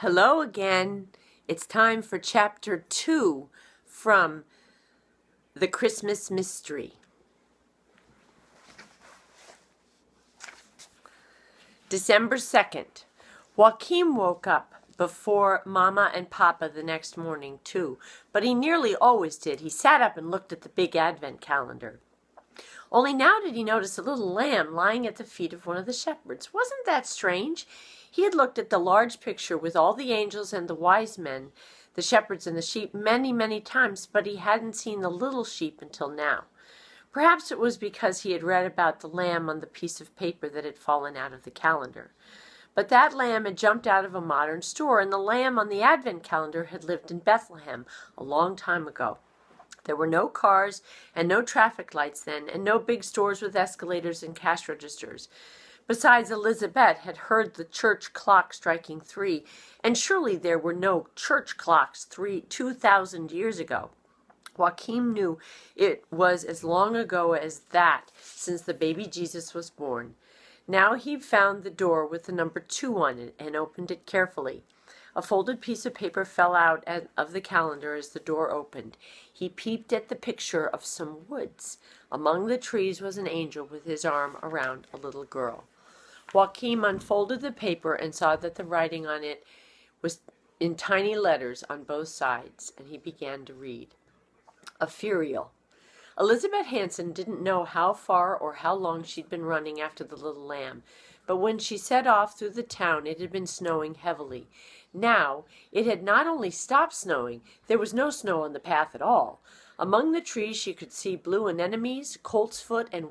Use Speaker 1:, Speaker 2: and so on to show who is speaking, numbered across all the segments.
Speaker 1: Hello again. It's time for chapter 2 from The Christmas Mystery. December 2nd. Joachim woke up before Mama and Papa the next morning, too, but he nearly always did. He sat up and looked at the big Advent calendar. Only now did he notice a little lamb lying at the feet of one of the shepherds. Wasn't that strange? He had looked at the large picture with all the angels and the wise men, the shepherds and the sheep, many, many times, but he hadn't seen the little sheep until now. Perhaps it was because he had read about the lamb on the piece of paper that had fallen out of the calendar. But that lamb had jumped out of a modern store, and the lamb on the Advent calendar had lived in Bethlehem a long time ago. There were no cars and no traffic lights then, and no big stores with escalators and cash registers. Besides, Elizabeth had heard the church clock striking 3, and surely there were no church clocks 2,000 years ago. Joachim knew it was as long ago as that since the baby Jesus was born. Now he found the door with the number 2 on it and opened it carefully. A folded piece of paper fell out of the calendar as the door opened. He peeped at the picture of some woods. Among the trees was an angel with his arm around a little girl. Joachim unfolded the paper and saw that the writing on it was in tiny letters on both sides, and he began to read. Ethereal. Elizabeth Hansen didn't know how far or how long she'd been running after the little lamb, but when she set off through the town it had been snowing heavily. Now it had not only stopped snowing, there was no snow on the path at all. Among the trees she could see blue anemones, coltsfoot, and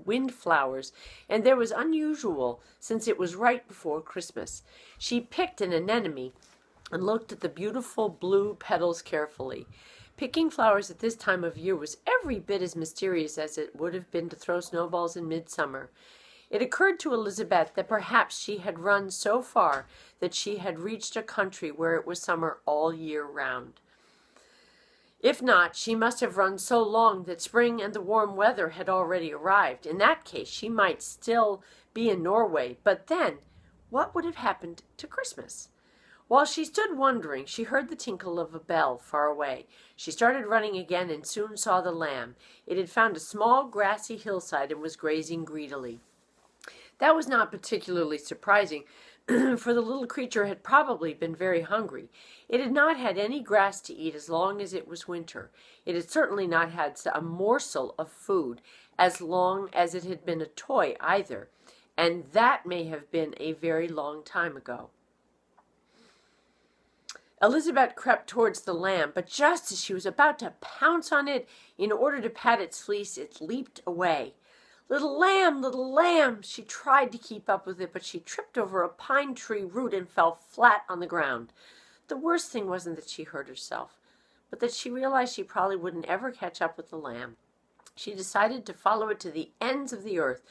Speaker 1: windflowers, and there was unusual since it was right before Christmas. She picked an anemone and looked at the beautiful blue petals carefully. Picking flowers at this time of year was every bit as mysterious as it would have been to throw snowballs in midsummer. It occurred to Elizabeth that perhaps she had run so far that she had reached a country where it was summer all year round. If not, she must have run so long that spring and the warm weather had already arrived. In that case, she might still be in Norway. But then, what would have happened to Christmas? While she stood wondering, she heard the tinkle of a bell far away. She started running again and soon saw the lamb. It had found a small grassy hillside and was grazing greedily. That was not particularly surprising, for the little creature had probably been very hungry. It had not had any grass to eat as long as it was winter. It had certainly not had a morsel of food as long as it had been a toy either, and that may have been a very long time ago. Elizabeth crept towards the lamb, but just as she was about to pounce on it in order to pat its fleece, it leaped away. Little lamb, she tried to keep up with it, but she tripped over a pine tree root and fell flat on the ground. The worst thing wasn't that she hurt herself, but that she realized she probably wouldn't ever catch up with the lamb. She decided to follow it to the ends of the earth,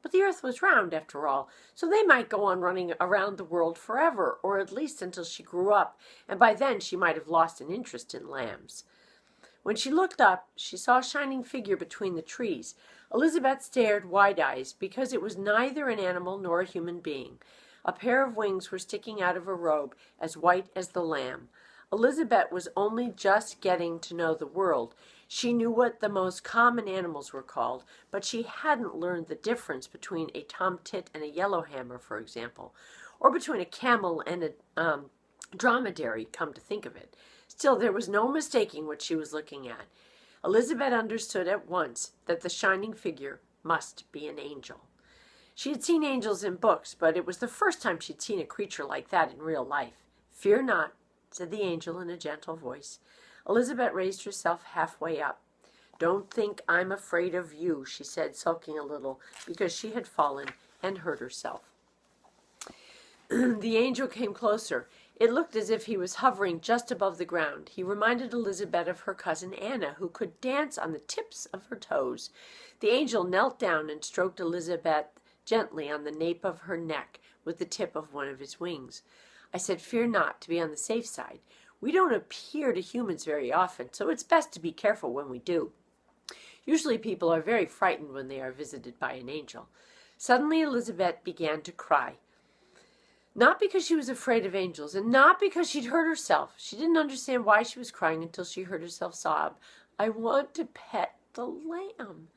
Speaker 1: but the earth was round after all, so they might go on running around the world forever, or at least until she grew up, and by then she might have lost an interest in lambs. When she looked up, she saw a shining figure between the trees. Elizabeth stared wide-eyed, because it was neither an animal nor a human being. A pair of wings were sticking out of a robe, as white as the lamb. Elizabeth was only just getting to know the world. She knew what the most common animals were called, but she hadn't learned the difference between a tomtit and a yellowhammer, for example, or between a camel and a dromedary, come to think of it. Still, there was no mistaking what she was looking at. Elizabeth understood at once that the shining figure must be an angel. She had seen angels in books, but it was the first time she'd seen a creature like that in real life. "Fear not," said the angel in a gentle voice. Elizabeth raised herself halfway up. "Don't think I'm afraid of you," she said, sulking a little, because she had fallen and hurt herself. The angel came closer. It looked as if he was hovering just above the ground. He reminded Elizabeth of her cousin Anna, who could dance on the tips of her toes. The angel knelt down and stroked Elizabeth gently on the nape of her neck with the tip of one of his wings. "I said fear not, to be on the safe side. We don't appear to humans very often, so it's best to be careful when we do. Usually people are very frightened when they are visited by an angel." Suddenly Elizabeth began to cry. Not because she was afraid of angels, and not because she'd hurt herself. She didn't understand why she was crying until she heard herself sob, "I want to pet the lamb."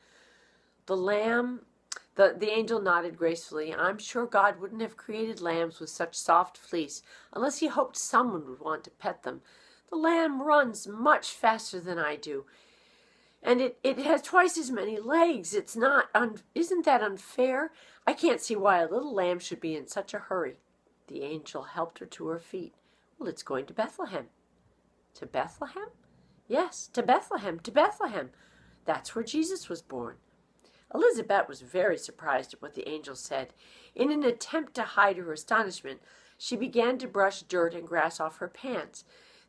Speaker 1: The lamb, the angel nodded gracefully. "I'm sure God wouldn't have created lambs with such soft fleece unless he hoped someone would want to pet them. The lamb runs much faster than I do, and it has twice as many legs. Isn't that unfair? I can't see why a little lamb should be in such a hurry." The angel helped her to her feet. "Well, it's going to Bethlehem." "To Bethlehem?" "Yes, to Bethlehem, to Bethlehem. That's where Jesus was born." Elizabeth was very surprised at what the angel said. In an attempt to hide her astonishment, she began to brush dirt and grass off her pants.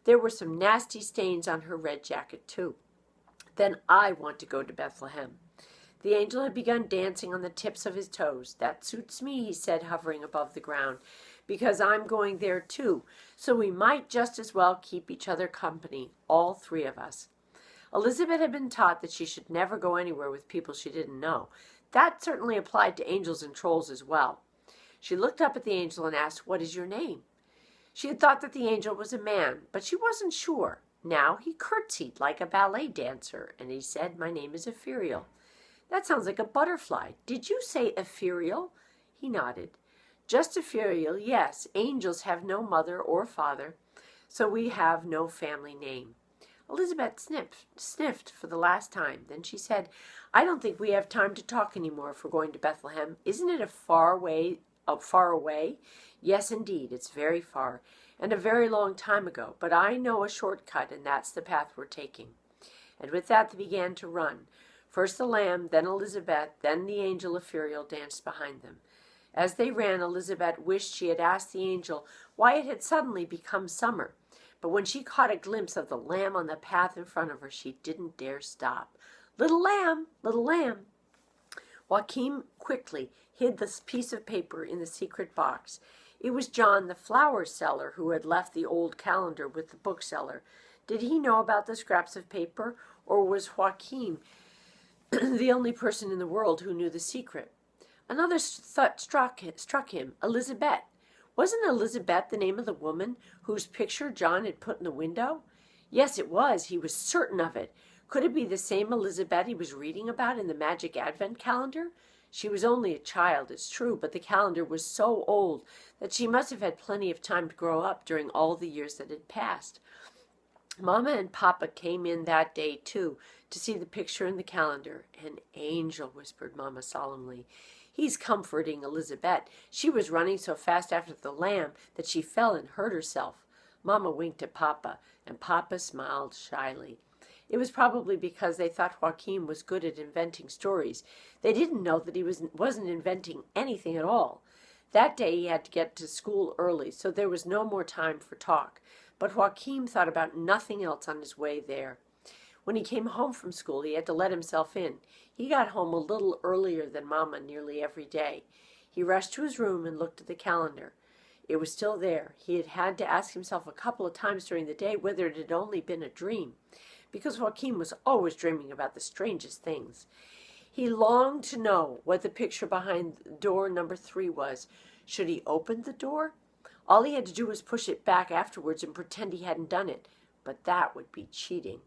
Speaker 1: There were some nasty stains on her red jacket, too. "Then I want to go to Bethlehem." The angel had begun dancing on the tips of his toes. "That suits me," he said, hovering above the ground, "because I'm going there too, so we might just as well keep each other company, all three of us." Elizabeth had been taught that she should never go anywhere with people she didn't know. That certainly applied to angels and trolls as well. She looked up at the angel and asked, "What is your name?" She had thought that the angel was a man, but she wasn't sure. Now he curtsied like a ballet dancer, and he said, "My name is Ethereal." "That sounds like a butterfly. Did you say ethereal?" He nodded. "Just ethereal, yes. Angels have no mother or father, so we have no family name." Elizabeth sniffed for the last time. Then she said, "I don't think we have time to talk any more if we're going to Bethlehem. Isn't it far away? "Yes, indeed, it's very far, and a very long time ago, but I know a shortcut, and that's the path we're taking." And with that they began to run. First the lamb, then Elizabeth, then the angel Ethereal danced behind them. As they ran, Elizabeth wished she had asked the angel why it had suddenly become summer. But when she caught a glimpse of the lamb on the path in front of her, she didn't dare stop. "Little lamb, little lamb." Joachim quickly hid the piece of paper in the secret box. It was John, the flower seller, who had left the old calendar with the bookseller. Did he know about the scraps of paper, or was Joachim the only person in the world who knew the secret? Another thought struck him. Elizabeth. Wasn't Elizabeth the name of the woman whose picture John had put in the window? Yes, it was. He was certain of it. Could it be the same Elizabeth he was reading about in the magic advent calendar? She was only a child, it's true, but the calendar was so old that she must have had plenty of time to grow up during all the years that had passed. Mama and Papa came in that day, too, to see the picture in the calendar. "An angel," whispered Mama solemnly. "He's comforting Elizabeth. She was running so fast after the lamb that she fell and hurt herself." Mama winked at Papa, and Papa smiled shyly. It was probably because they thought Joachim was good at inventing stories. They didn't know that he wasn't inventing anything at all. That day he had to get to school early, so there was no more time for talk. But Joachim thought about nothing else on his way there. When he came home from school, he had to let himself in. He got home a little earlier than Mama nearly every day. He rushed to his room and looked at the calendar. It was still there. He had had to ask himself a couple of times during the day whether it had only been a dream, because Joachim was always dreaming about the strangest things. He longed to know what the picture behind door number 3 was. Should he open the door? All he had to do was push it back afterwards and pretend he hadn't done it. But that would be cheating.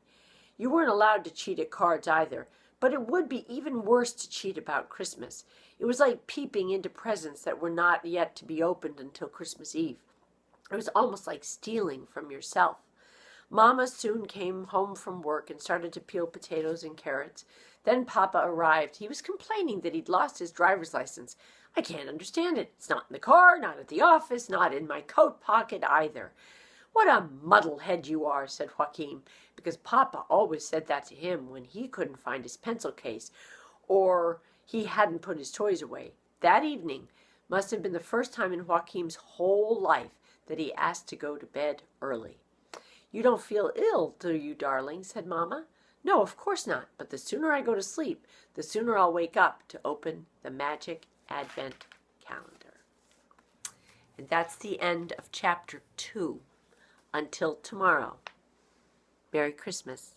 Speaker 1: You weren't allowed to cheat at cards either, but it would be even worse to cheat about Christmas. It was like peeping into presents that were not yet to be opened until Christmas Eve. It was almost like stealing from yourself. Mama soon came home from work and started to peel potatoes and carrots. Then Papa arrived. He was complaining that he'd lost his driver's license. "I can't understand it. It's not in the car, not at the office, not in my coat pocket either." "What a muddlehead you are," said Joachim, because Papa always said that to him when he couldn't find his pencil case or he hadn't put his toys away. That evening must have been the first time in Joachim's whole life that he asked to go to bed early. "You don't feel ill, do you, darling?" said Mama. "No, of course not, but the sooner I go to sleep, the sooner I'll wake up to open the magic Advent calendar." And that's the end of chapter 2. Until tomorrow, Merry Christmas.